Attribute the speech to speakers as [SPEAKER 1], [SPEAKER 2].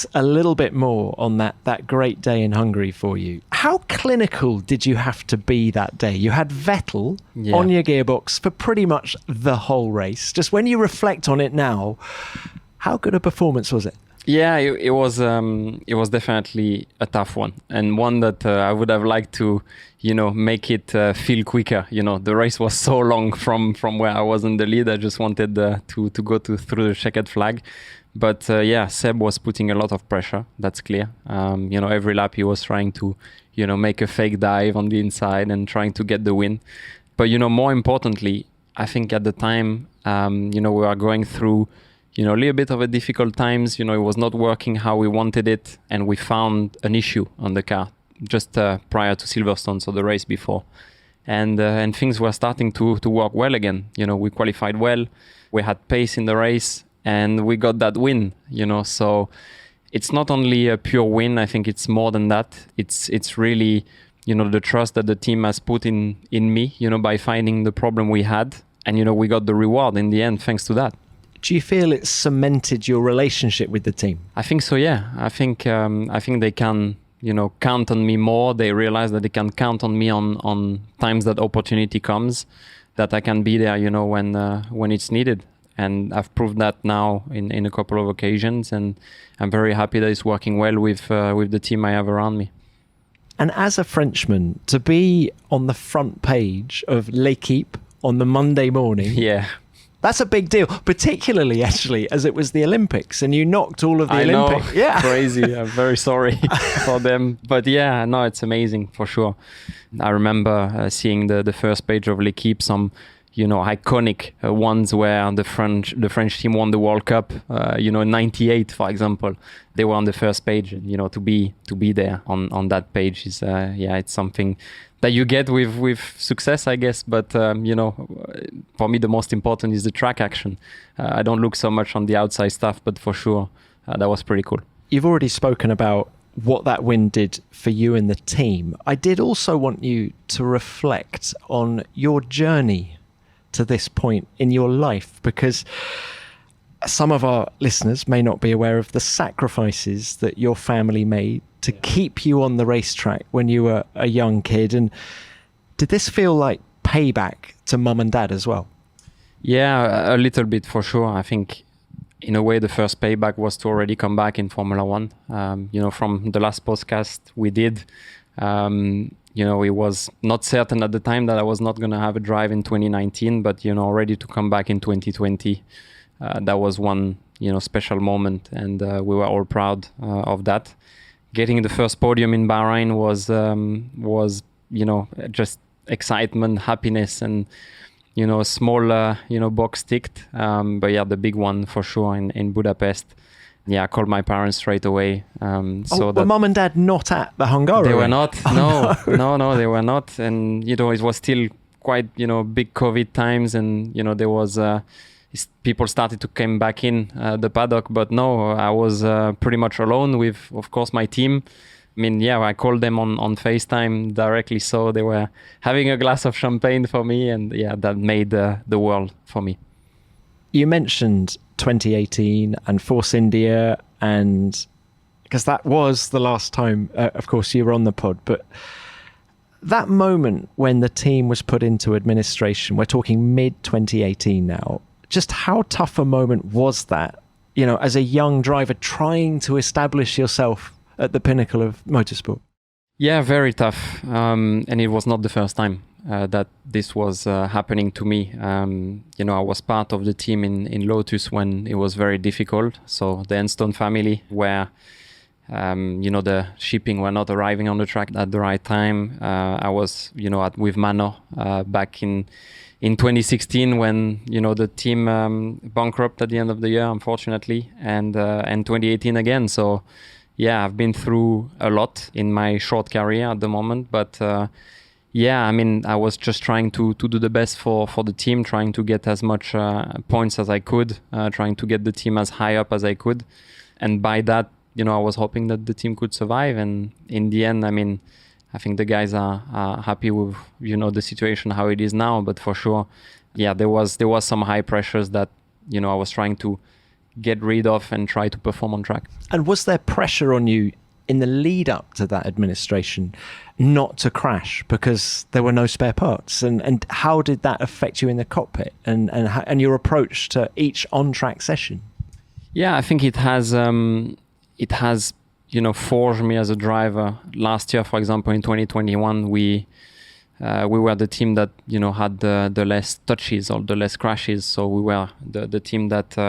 [SPEAKER 1] reflect a little bit more on that great day in Hungary for you. How clinical did you have to be that day? You had Vettel on your gearbox for pretty much the whole race. Just when you reflect on it now, how good a performance was it?
[SPEAKER 2] Yeah, it was definitely a tough one, and one that I would have liked to, make it feel quicker. The race was so long from where I was in the lead. I just wanted to go through the checkered flag. But Seb was putting a lot of pressure. That's clear. Every lap he was trying to, make a fake dive on the inside and trying to get the win. But more importantly, I think at the time, we were going through, a little bit of a difficult times. It was not working how we wanted it, and we found an issue on the car just prior to Silverstone, so the race before, and things were starting to work well again. We qualified well, we had pace in the race, and we got that win. So it's not only a pure win. I think it's more than that. It's really the trust that the team has put in me. By finding the problem we had, and we got the reward in the end thanks to that.
[SPEAKER 1] Do you feel it cemented your relationship with the team?
[SPEAKER 2] I think so, yeah. I think they can, count on me more. They realize that they can count on me on times that opportunity comes, that I can be there, when it's needed. And I've proved that now in a couple of occasions, and I'm very happy that it's working well with the team I have around me.
[SPEAKER 1] And as a Frenchman, to be on the front page of L'Équipe on the Monday morning,
[SPEAKER 2] yeah.
[SPEAKER 1] That's a big deal, particularly actually as it was the Olympics and you knocked all of the Olympics.
[SPEAKER 2] Know. Yeah, crazy. I'm very sorry for them, but yeah, no, it's amazing for sure. I remember seeing the first page of L'Équipe, some iconic ones where the French team won the World Cup. In '98, for example, they were on the first page. To be there on that page is it's something that you get with success, I guess. But for me, the most important is the track action. I don't look so much on the outside stuff, but for sure, that was pretty cool.
[SPEAKER 1] You've already spoken about what that win did for you and the team. I did also want you to reflect on your journey to this point in your life, because some of our listeners may not be aware of the sacrifices that your family made to keep you on the racetrack when you were a young kid. And did this feel like payback to mum and dad as well?
[SPEAKER 2] Yeah, a little bit for sure. I think in a way the first payback was to already come back in Formula One. From the last podcast we did, it was not certain at the time that I was not going to have a drive in 2019, but, already to come back in 2020, that was one, special moment. And we were all proud of that. Getting the first podium in Bahrain was just excitement, happiness, and, a small, box ticked. But yeah, the big one for sure in Budapest. Yeah, I called my parents straight away.
[SPEAKER 1] Were mum and dad not at the Hungary?
[SPEAKER 2] They were not. No, they were not. And, it was still quite, big COVID times. And, there was, people started to come back in the paddock. But no, I was pretty much alone with, of course, my team. I mean, yeah, I called them on FaceTime directly. So they were having a glass of champagne for me. And yeah, that made the world for me.
[SPEAKER 1] You mentioned 2018 and Force India, and because that was the last time, of course, you were on the pod, but that moment when the team was put into administration, we're talking mid 2018 now, just how tough a moment was that, as a young driver trying to establish yourself at the pinnacle of motorsport?
[SPEAKER 2] Yeah, very tough. And it was not the first time that this was happening to me. I was part of the team in Lotus when it was very difficult. So the Enstone family, where, the shipping were not arriving on the track at the right time. I was, with Manor back in 2016 when, the team bankrupt at the end of the year, unfortunately, and 2018 again. So yeah, I've been through a lot in my short career at the moment, but I was just trying to do the best for the team, trying to get as much points as I could, trying to get the team as high up as I could. And by that, I was hoping that the team could survive. And in the end, I think the guys are happy with, the situation, how it is now. But for sure, yeah, there was some high pressures that, I was trying to get rid of and try to perform on track.
[SPEAKER 1] And was there pressure on you in the lead up to that administration not to crash because there were no spare parts? And how did that affect you in the cockpit and your approach to each on-track session?
[SPEAKER 2] Yeah, I think it has forged me as a driver. Last year, for example, in 2021, we were the team that had the less touches or the less crashes. So we were the team that